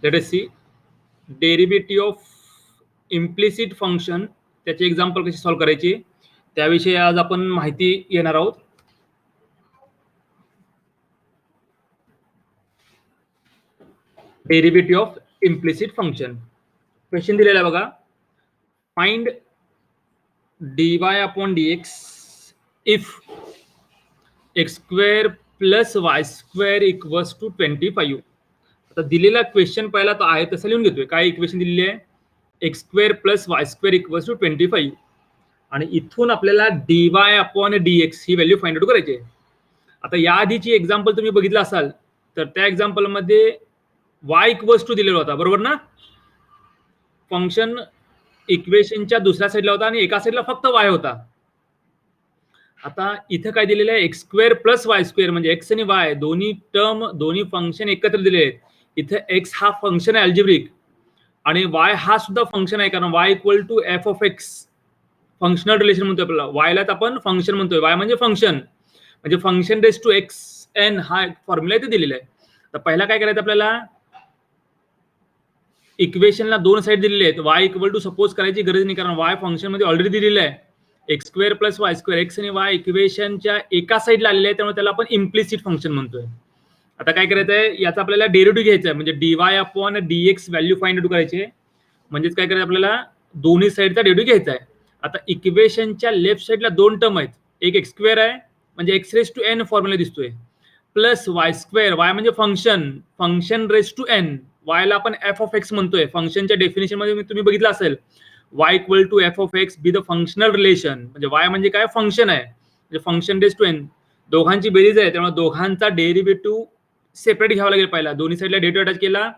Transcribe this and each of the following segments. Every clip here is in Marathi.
Late us see derivative of implicit function, त्याची एक्झाम्पल कशी सॉल्व्ह करायची त्याविषयी आज आपण माहिती घेणार आहोत. Derivative of implicit function. Question दिलेला आहे बघा. Find dy upon dx if x square plus y square equals to 25. आता दिलेला क्वेश्चन पहिला तो आहे तसं लिहून घेतोय. काय इक्वेशन दिलेली आहे? X square plus y square equals to 25 आणि इथून आपल्याला dy अपॉन dx ही व्हॅल्यू फाइंड आउट करायची आहे. आता या आधीची एक्झाम्पल तुम्ही बघितलं असाल तर त्या एक्झाम्पल मध्ये y इक्वल्स टू दिलेला होता, बरोबर ना? फंक्शन इक्वेशनच्या दुसऱ्या साईडला होता आणि एका साईडला फक्त y होता. आता इथं काय दिलेलं आहे? X square plus y square म्हणजे एक्स आणि वाय दोन्ही टर्म दोन्ही फंक्शन एकत्र दिले आहेत. इथं एक्स हा फंक्शन आहे अल्जेब्रिक आणि वाय हा सुद्धा फंक्शन आहे, कारण y equal to f of x functional relation म्हणतोय आपल्याला. वायला आपण फंक्शन म्हणतोय. वाय म्हणजे फंक्शन, म्हणजे function raise to x n हा फॉर्म्युला इथे दिलेला आहे. तर पहिला काय करायचं आपल्याला? इक्वेशनला दोन साईड दिलेले आहेत. वाय इक्वल टू सपोज करायची गरज नाही, कारण वाय फंक्शन मध्ये ऑलरेडी दिलेलं आहे. X square plus y square x आणि वाय इक्वेशनच्या एका साईडला आलेले आहे, त्यामुळे त्याला आपण इम्प्लिसिट फंक्शन म्हणतोय. आता काय करायचं आहे? याचा आपल्याला डेरिव्हेटिव्ह घ्यायचा आहे, म्हणजे dy upon dx value find out करायची आहे. म्हणजेच काय करायचं आपल्याला? दोन्ही साईडचा डेरिव्हेटिव्ह घ्यायचा आहे. आता इक्वेशनच्या लेफ्ट साईडला दोन टर्म आहेत. एक एक्स स्क्वेअर आहे म्हणजे x raise to n formula दिसतोय, प्लस वाय स्क्वेअर, वाय म्हणजे function, function raise to n, वायला आपण एफ ऑफ एक्स म्हणतोय. फंक्शनच्या डेफिनेशन मध्ये तुम्ही बघितलं असेल y equal to f of x be the functional relation, म्हणजे y म्हणजे काय? फंक्शन आहे, म्हणजे फंक्शन रेस टू एन, दोघांची बेरीज आहे, त्यामुळे दोघांचा डेरिव्हेटिव्ह सेपरेट घ्यावा लागेल. पहिला दोन्ही साईडला डेरिव्हेटिव्ह अटॅच केला.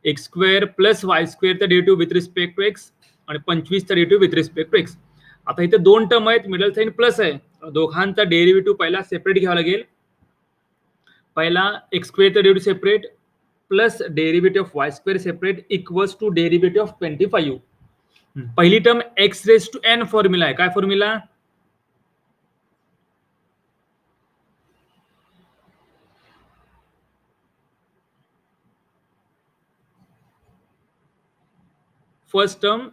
एक्स स्क्वेअर प्लस वाय स्क्वेअरचा derivative with respect to x आणि 25चा derivative with respect to x. आता इथे दोन टर्म आहेत, मिडल साईन प्लस आहे, दोघांचा डेरिव्हेटिव्ह पहिला सेपरेट घ्यावा लागेल. पहिला एक्स स्क्वेअरचा derivative separate plus derivative of y square separate equals to derivative of 25. पहिली term x raise to n formula आहे. काय formula? First term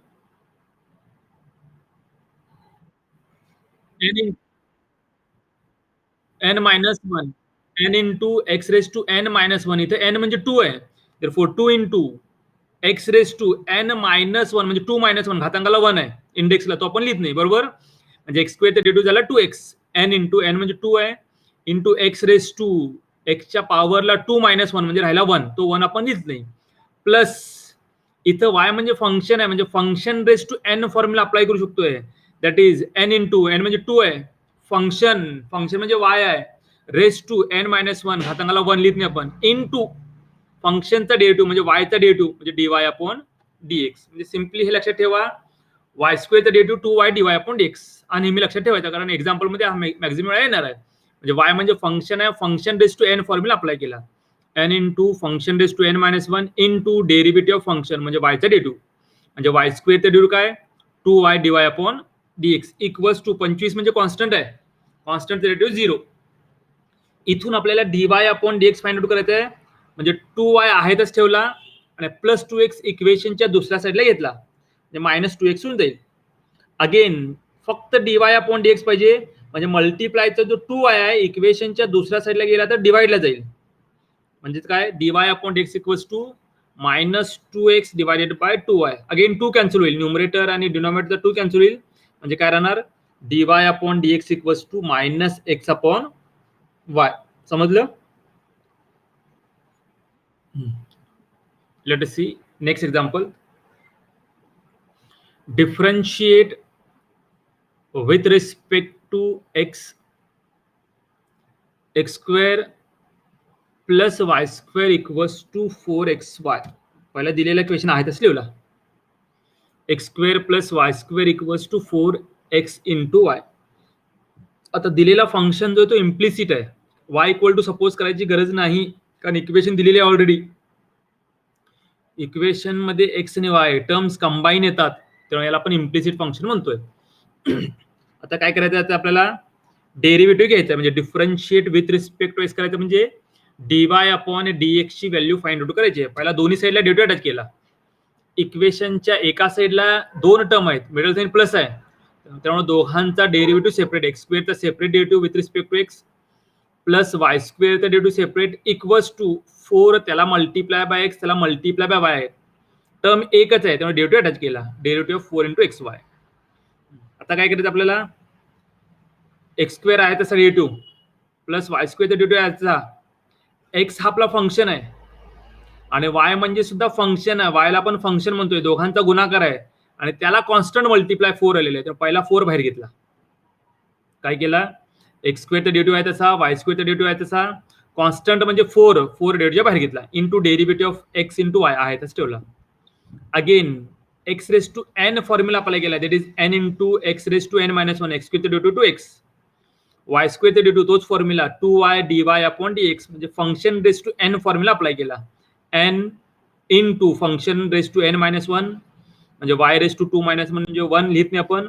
n minus one, n into x raise to n minus one. इथे एन म्हणजे 2 आहे, therefore 2 into x raise to n minus one म्हणजे 2 मायनस वन, घातांकाला 1 आहे इंडेक्सला, तो आपण लिहित नाही, बरोबर? म्हणजे एक्स स्क्वेअर डेरिव्हेटिव्ह झाला 2x, एन इंटू एन म्हणजे 2 आहे, इंटू एक्स रेस टू एक्सच्या पॉवरला 2 मायनस वन म्हणजे राहिला 1, तो 1 आपण लिहित नाही, प्लस इथं y म्हणजे फंक्शन आहे, म्हणजे function raise to n formula apply करू शकतोय. That is n into n म्हणजे 2 आहे, फंक्शन फंक्शन म्हणजे y आहे, raise to n minus one, घातांकाला 1 लिहित नाही आपण, इंटू फंक्शनचा डेरिव्हेटिव्ह म्हणजे वायचा डेरिव्हेटिव्ह म्हणजे dy अपॉन dx. म्हणजे सिम्पली हे लक्षात ठेवा, वाय स्क्वेअरचा derivative 2y dy upon dx. आणि नेहमी लक्षात ठेवायचं, कारण एक्झाम्पल मध्ये मॅक्झिमम वेळा येणार आहे. म्हणजे y म्हणजे फंक्शन आहे, function raise to n formula apply केला, n into function raise to n minus one into derivative of function म्हणजे वायचा डेरिव्हेटिव्ह, म्हणजे वाय स्क्वेअरचा डेरिव्हेटिव्ह काय? 2y dy upon dx equals to 25 म्हणजे कॉन्स्टंट आहे, कॉन्स्टंट डेरिव्हेटिव्ह 0. इथून आपल्याला dy upon dx find out करायचं आहे, म्हणजे 2y आहेतच ठेवला आणि प्लस 2x इक्वेशनच्या दुसऱ्या साईडला घेतला, म्हणजे मायनस 2x होऊन जाईल. अगेन फक्त dy अपॉन dx पाहिजे, म्हणजे मल्टिप्लायचा जो 2y आहे इक्वेशनच्या दुसऱ्या साईडला गेला तर डिवाइडला जाईल, म्हणजे काय? dy upon dx equals to minus 2x divided by 2y. Again 2 cancel होईल, न्यूमरेटर आणि डिनॉमिनेटर 2 कॅन्सल होईल, म्हणजे काय राहणार? dy upon dx equals to minus x upon y. समजलं? Let us see next example. Differentiate with respect to x square plus y square equals to 4xy. पहिला दिलेला क्वेश्चन आहे तसं लिहिला, x square plus y square equals to 4x into y. आता दिलेला फंक्शन जो आहे तो इम्प्लिसिट आहे, y इक्वल टू सपोज करायची गरज नाही, कारण इक्वेशन दिलेली आहे ऑलरेडी. इक्वेशन मध्ये एक्स आणि वाय टर्म्स कंबाईन येतात, तेव्हा याला आपण इम्प्लिसिट फंक्शन म्हणतोय. आता काय करायचं आहे? आपल्याला डेरिव्हेटिव्ह घ्यायचा, म्हणजे differentiate with respect to x करायचं, म्हणजे dy अपॉन dx ची व्हॅल्यू फाइंड आउट करायची आहे. पहिला दोन्ही साईडला डेरिव्हेटिव्ह अटॅच केला. इक्वेशनच्या एका साईडला दोन टर्म आहेत, मिडल साईड प्लस आहे, त्यामुळे दोघांचा डेरिव्हेटिव्ह सेपरेट, एक्स स्क्वेअरचा separate derivative with respect to x plus y स्क्वेअरचा डेरिव्हेटिव्ह सेपरेट इक्वल्स टू 4 त्याला मल्टिप्लाय बाय एक्स त्याला मल्टिप्लाय बाय वाय. टर्म एकच आहे त्यामुळे डेरिव्हेटिव्ह अटॅच केला, डेरिव्हेटिव्ह 4 इंटू एक्स वाय. आता काय करायचं आपल्याला, एक्स स्क्वेअर आहे तसा डेरिव्हेटिव्ह प्लस वाय स्क्वेअरचा डेरिव्हेटिव्ह आहे तसा. एक्स हा आपला फंक्शन आहे आणि वाय म्हणजे सुद्धा फंक्शन आहे, वायला आपण फंक्शन म्हणतोय, दोघांचा गुणाकार आहे आणि त्याला कॉन्स्टंट मल्टिप्लाय 4 आलेले आहे, तर पहिला 4 बाहेर घेतला. काय केला, एक्स स्क्वेअरचा डेरिव्हेटिव्ह आहे तसा, वाय स्क्वेअरचा डेरिव्हेटिव्ह आहे तसा, कॉन्स्टंट म्हणजे 4 डेरिव्हेटिव्ह बाहेर घेतला, into derivative of x into y आहे तसं ठेवला. Again x raise to n formula apply केला, that is n into x raise to n minus one, x स्क्वेअरचा डेरिव्हेटिव्ह टू एक्स, वाय स्क्वेअरचा डेरिव्हेटिव्ह तोच formula 2y dy upon dx, म्हणजे function raise to n formula apply केला, n into function raise to n minus one म्हणजे y raise to 2 minus one म्हणजे 1 लिहित नाही आपण,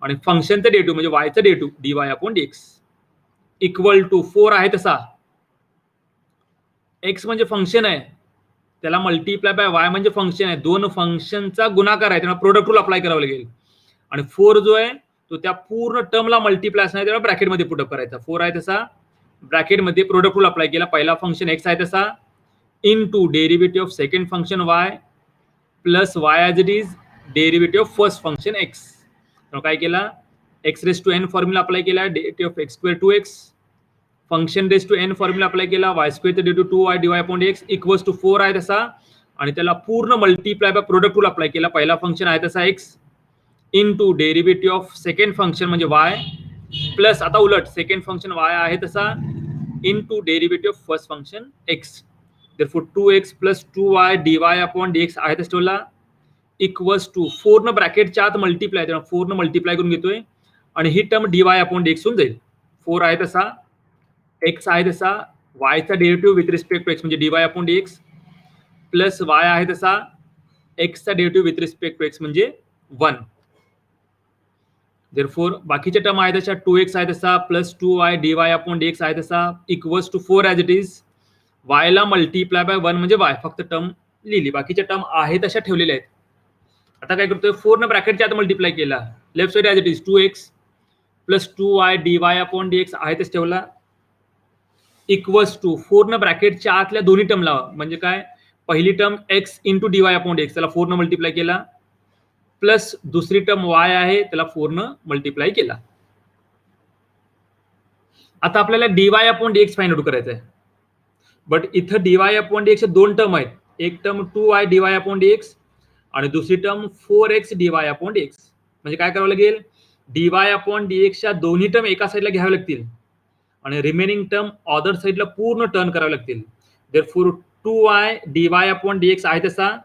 आणि फंक्शनचा डेरिव्हेटिव्ह म्हणजे वायचा derivative dy upon dx equal to 4 आहे तसा. एक्स म्हणजे फंक्शन आहे त्याला मल्टिप्लाय बाय वाय म्हणजे फंक्शन आहे, दोन फंक्शनचा गुणाकार आहे त्यामुळे प्रोडक्ट रूल अप्लाय करावं लागेल. आणि 4 जो आहे तो त्या पूर्ण टर्मला मल्टिप्लाय असणार त्यामुळे ब्रॅकेटमध्ये पुट अप करायचा. 4 आहे तसा ब्रॅकेटमध्ये प्रोडक्ट रूल अप्लाय केला, पहिला फंक्शन एक्स आहे तसा into derivative of second function y plus y as it is derivative of first function x. काय केला, x raise to n formula apply केला, derivative of x square two x, function raise to n formula apply केला, वाय स्क्वेअरचा derivative 2y dy upon dx equals to 4 आहे तसा, आणि त्याला पूर्ण multiply by product rule apply केला, पहिला फंक्शन आहे तसा x into derivative of second function म्हणजे वाय प्लस आता उलट सेकंड फंक्शन वाय आहे तसा into derivative of first function x, therefore 2x plus 2y dy upon dx आहे तसं ठेवला इक्वल्स टू 4 न ब्रॅकेटच्या आत मल्टिप्लाय, त्यामुळे 4 न मल्टिप्लाय करून घेतोय आणि ही टर्म dy अपॉन dx होऊन जाईल. 4 आहे तसा एक्स आहे तसा वायचा derivative with respect to x म्हणजे dy upon dx plus y आहे तसा एक्सचा derivative with respect to x म्हणजे 1. देयरफॉर बाकीच्या टर्म आहे तशा 2x आहे तसा plus 2y dy upon dx आहे तसा equals to 4 as it is, वायला मल्टिप्लाय बाय 1 म्हणजे वाय, फक्त टर्म लिहिली, बाकीच्या टर्म आहे तशा ठेवलेल्या आहेत. आता काय करतोय, 4 न ब्रॅकेटच्या आत मल्टिप्लाय केला, left side as it is 2x plus 2y dy upon dx आहे तसं ठेवला इक्वल्स टू 4 न ब्रॅकेटच्या आतल्या दोन्ही टर्मला, म्हणजे काय, पहिली term x into dy upon dx त्याला 4 न मल्टिप्लाय केला प्लस दुसरी टर्म वाय आहे त्याला 4 न मल्टिप्लाय केला. आता आपल्याला dy upon dx find out करायचं आहे, बट इथं dy अपॉन dx दोन टर्म आहेत, एक term 2y dy upon dx आणि दुसरी term 4x dy upon dx, म्हणजे काय करावं लागेल, dy अपॉन dx च्या दोन्ही टर्म एका साईडला घ्याव्या लागतील आणि रिमेनिंग टर्म अदर साईडला पूर्ण टर्न करावे लागतील. Therefore 2y dy upon dx आहे तसा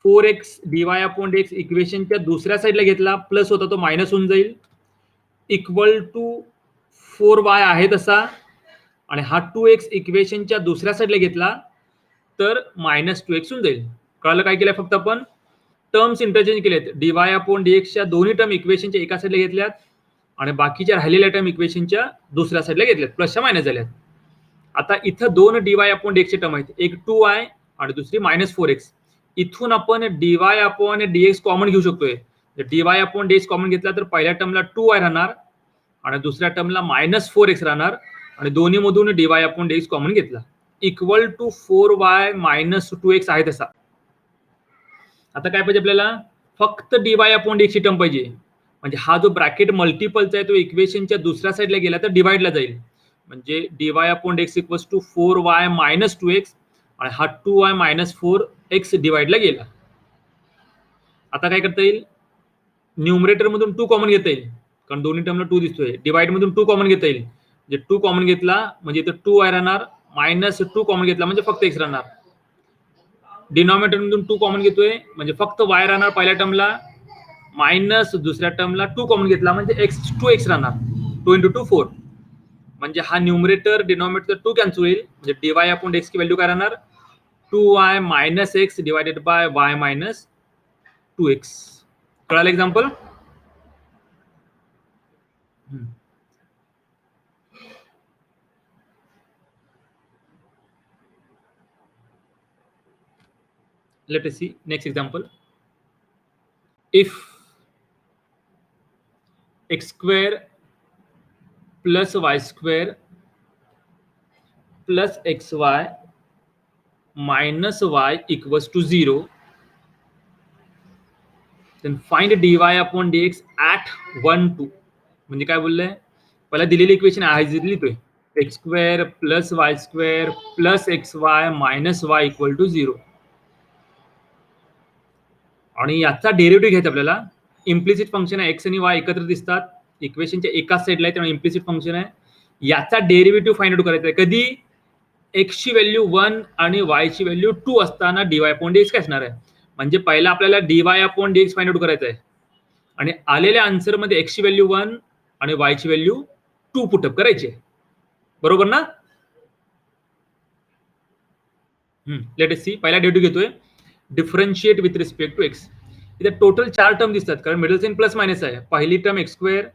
4x dy अपॉन dx इक्वेशनच्या दुसऱ्या साईडला घेतला, प्लस होता तो मायनस होऊन जाईल इक्वल टू 4y आहे तसा, आणि हा 2x इक्वेशनच्या दुसऱ्या साईडला घेतला तर मायनस 2x होऊन जाईल. कळलं काय केलंय, फक्त आपण टर्म्स इंटरचेंज केलेत, dy अपॉन dx च्या दोन्ही टर्म इक्वेशनच्या एका साईडला घेतल्यात आणि बाकीच्या राहिलेल्या टर्म इक्वेशनच्या दुसऱ्या साईडला घेतल्यात, प्लसच्या मायनस झाल्यात. आता इथं दोन dy अपॉन dx चे टर्म आहेत, एक 2y आणि दुसरी मायनस 4x, इथून आपण dy अपॉन dx कॉमन घेऊ शकतोय. dy अपॉन dx कॉमन घेतला तर पहिल्या टर्मला 2y राहणार आणि दुसऱ्या टर्मला मायनस 4x राहणार, आणि दोन्ही मधून dy अपॉन dx कॉमन घेतला equal to 4y minus 2x आहे तसा. आता काय पाहिजे आपल्याला, फक्त dy अपॉन dx ची टर्म पाहिजे, म्हणजे हा जो ब्रॅकेट मल्टिपलचा आहे तो इक्वेशनच्या दुसऱ्या साईडला गेला तर डिवाइडला जाईल, म्हणजे dy upon dx equals to 4y minus 2x आणि हा 2y मायनस 4x डिवाइडला गेला. आता काय करता येईल, न्यूमरेटर मधून 2 कॉमन घेता येईल कारण दोन्ही टर्मला 2 दिसतोय, डिवाइड मधून 2 कॉमन घेता येईल, म्हणजे 2 कॉमन घेतला म्हणजे इथं 2y राहणार, मायनस 2 कॉमन घेतला म्हणजे फक्त x राहणार, डिनॉमिनेटर मधून 2 कॉमन घेतोय म्हणजे फक्त y राहणार पहिल्या टर्मला, मायनस दुसऱ्या टर्मला 2 कॉमन घेतला म्हणजे x 2x राहणार, 2 इंटू 2 4, म्हणजे हा न्यूमरेटर डिनॉमिनेटर 2 कॅन्सल होईल, म्हणजे dy अपॉन dx की व्हॅल्यू काय राहणार 2y minus x divided by y minus 2x. कळालं example. Let us see next example. If x square plus y square plus xy minus y equals to 0, then find dy upon dx at 1 2. म्हणजे काय बोललंय, पहिला दिलेली इक्वेशन आहे लिहितोय, x square plus y square plus x y minus y equal to 0. आणि याचा डेरिव्हेटिव्ह घ्यायचा आपल्याला. इम्प्लिसिट फंक्शन आहे, एक्स आणि वाय एकत्र दिसतात इक्वेशनच्या एकाच साईडला आहे, त्यामुळे इम्प्लिसिट फंक्शन आहे. याचा डेरिव्हेटिव्ह फाइंड आउट करायचा आहे. कधी एक्स ची व्हॅल्यू 1 आणि वाय ची व्हॅल्यू 2 असताना डीवाय अपॉन डीएक्स काय असणार आहे. म्हणजे पहिला आपल्याला dy upon dx find out करायचा आहे आणि आलेल्या आन्सर मध्ये एक्स ची व्हॅल्यू 1 आणि वाय ची व्हॅल्यू 2 पुटअप करायची आहे. बरोबर ना. Let us see. पहिला डेरिव्हेटिव्ह घेतोय, differentiate with respect to x. इथे टोटल 4 टर्म दिसतात, कारण मिडल साइन प्लस मायनस आहे. पहिली टर्म एक्स स्क्वेअर,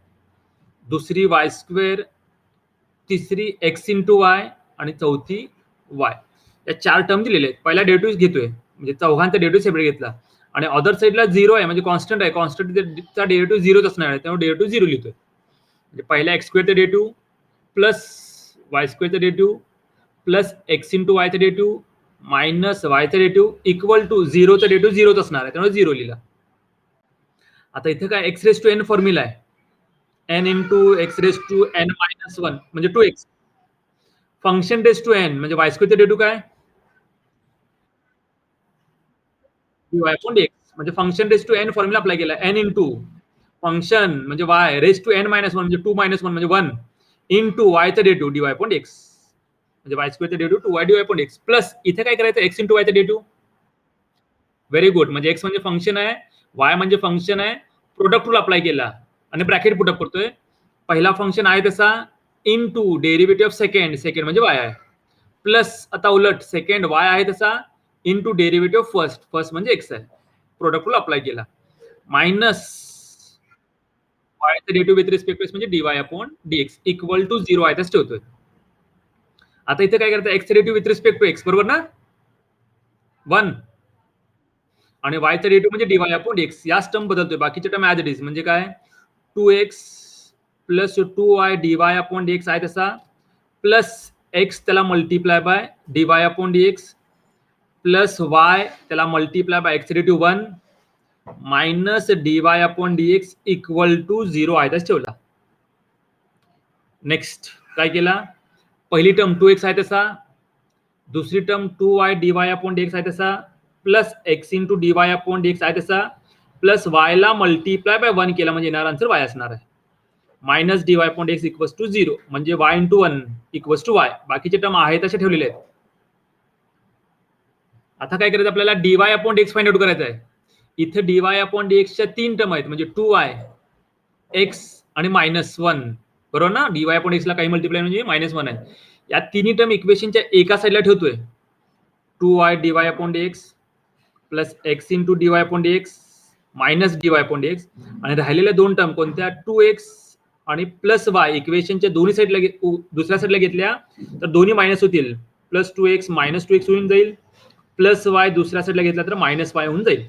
दुसरी वाय स्क्वेअर, तिसरी एक्स इंटू वाय आणि चौथी वाय. या 4 टर्म दिलेले आहेत. पहिला डेरिव्हेटिव्ह घेतोय, म्हणजे चौघांचा डेरिव्हेटिव्ह सेपरेट घेतला आणि अदर साइडला 0 आहे, म्हणजे कॉन्स्टंट आहे. कॉन्स्टंटचा डेरिव्हेटिव्ह 0च असणार आहे, त्यामुळे डेरिव्हेटिव्ह 0 लिहितोय. म्हणजे पहिला एक्स स्क्वेअरचा डेरिव्हेटिव्ह प्लस वाय स्क्वेअरचा डेरिव्हेटिव्ह प्लस एक्स इंटू वायचा डेरिव्हेटिव्ह मायनस वायचा डेरिव्हेटिव्ह इक्वल टू 0चा डेरिव्हेटिव्ह 0च असणार आहे, त्यामुळे 0 लिहिला. आता इथे काय x raise to n formula आहे, n into x raise to n minus 1 म्हणजे 2x. Function raise to n म्हणजे वाय स्क्वेअरचा डेरिव्हेटिव्ह काय, वाय अपॉन डीएक्स. म्हणजे function raise to n formula apply केला, एन इंटू फंक्शन म्हणजे y raise to n minus 1 म्हणजे 2 मायनस 1 म्हणजे 1 इंटू वायचा डेरिव्हेटिव्ह डीवाय अपॉन डीएक्स. म्हणजे वाय स्क्वेअरचा derivative 2y dy upon dx plus इथे काय करायचं, एक्स इंटू वायचा डेरिव्हेटिव्ह. Very good. म्हणजे एक्स म्हणजे फंक्शन आहे, वाय म्हणजे फंक्शन आहे, प्रोडक्ट रूल अप्लाय केला आणि ब्रॅकेट पुटअप करतोय. पहिला फंक्शन आहे तसा into derivative of second, second म्हणजे वाय आहे, प्लस आता उलट सेकंड वाय आहे तसा into derivative of first, first म्हणजे एक्स आहे, प्रोडक्ट रूल अप्लाय केला, मायनस वायचा derivative with respect to x म्हणजे dy upon dx equal to 0 आहे, तसं ठेवतोय. आता इथे काय करतं, x derivative with respect to x बरोबर ना 1 आणि वायचा डेरिव्हेटिव्ह म्हणजे डीवाय अपॉन डीएक्स. याच टर्म बदलतोय, बाकीचे टर्म ऍज इट इज. म्हणजे काय 2x plus 2y dy upon dx आहे तसा प्लस एक्स त्याला multiply by dy upon dx plus y त्याला multiply by x derivative 1 minus dy upon dx equal to 0 आहे, तसं ठेवला. नेक्स्ट काय केला, पहिली टर्म 2x आहे तसा, दुसरी term 2y dy upon dx आहे तसा plus x into dy upon dx आहे तसा प्लस वाय ला मल्टिप्लाय बाय 1 केला म्हणजे येणार आन्सर वाय असणार आहे, minus dy upon dx equals to 0 म्हणजे y into 1 equals to y. बाकीचे टर्म आहे तसे ठेवलेले आहेत. आता काय करायचं, आपल्याला dy upon dx find out करायचं आहे. इथे डीवाय अपॉन डीएक्सच्या 3 टर्म आहेत, म्हणजे 2y एक्स आणि मायनस 1 बरोबर ना. डीवाय अपॉन एक्स ला काही मल्टिप्लाय म्हणजे मायनस 1 आहे. या तिन्ही टर्म इक्वेशनच्या एका साईडला ठेवतोय, 2y dy upon dx plus x into dy upon dx minus dy upon dx आणि राहिलेल्या 2 टर्म कोणत्या 2x आणि प्लस वाय इक्वेशनच्या दोन्ही साईडला दुसऱ्या साईडला घेतल्या तर दोन्ही मायनस होतील, प्लस 2x मायनस 2x होऊन जाईल, प्लस वाय दुसऱ्या साईडला घेतला तर मायनस वाय होऊन जाईल.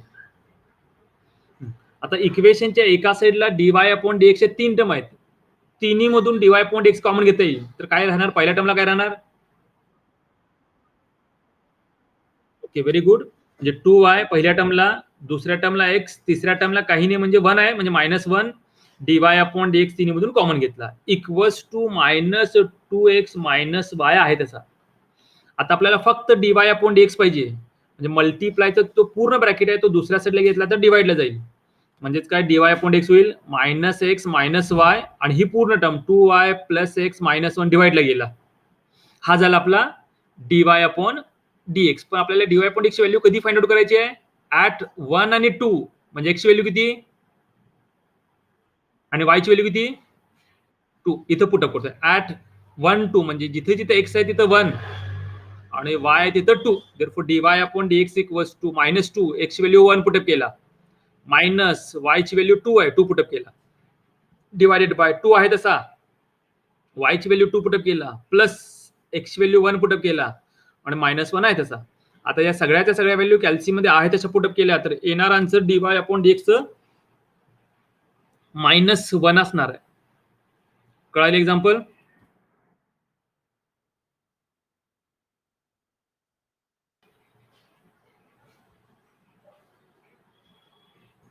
आता इक्वेशनच्या एका साईडला डीवाय अपॉन डीएक्स चे 3 टर्म आहेत, तिन्ही मधून डीवाय अपॉन डीएक्स कॉमन घेता येईल, तर काय राहणार, पहिल्या टर्मला काय राहणार, ओके व्हेरी गुड. म्हणजे 2y पहिल्या टर्मला, दुसऱ्या टर्मला x, तिसऱ्या टर्मला काही नाही म्हणजे 1 आहे म्हणजे मायनस 1 डीवाय अपॉन डीएक्स तिन्ही मधून कॉमन घेतला equals to minus 2x minus y आहे तसा. आता आपल्याला फक्त डीवाय अपॉन डीएक्स पाहिजे, म्हणजे मल्टिप्लायचा तो पूर्ण ब्रॅकेट आहे तो दुसऱ्या साईडला घेतला तर डिवाइडला जाईल, म्हणजेच काय डीवाय अपॉन एक्स होईल मायनस एक्स मायनस वाय आणि ही पूर्ण term 2y plus x minus 1 डिवाइडला गेला. हा झाला आपला डीवाय अपॉन डीएक्स. पण आपल्याला डीवाय अपॉन एक्स ची व्हॅल्यू कधी फाइंड आउट करायची आहे, ऍट 1 आणि 2 म्हणजे एक्स ची व्हॅल्यू किती आणि वाय ची व्हॅल्यू किती 2. इथं पुटअप करतोय ऍट 1 2 म्हणजे जिथे जिथे एक्स आहे तिथं 1 आणि वाय आहे तिथं 2. Therefore dy upon dx equals to minus 2, x ची व्हॅल्यू 1 पुटअप केला मायनस वाय ची व्हॅल्यू 2 आहे 2 पुटअप केला डिवायडेड बाय 2 आहे तसा वाय ची व्हॅल्यू 2 पुटअप केला प्लस एक्स ची व्हॅल्यू 1 पुटअप केला आणि मायनस 1 आहे तसा. आता या सगळ्याच्या सगळ्या व्हॅल्यू कॅल्सीयम मध्ये आहे तशा पुटअप केल्या तर येणार आन्सर dy/dx -1 असणार आहे. कळालं एक्झाम्पल?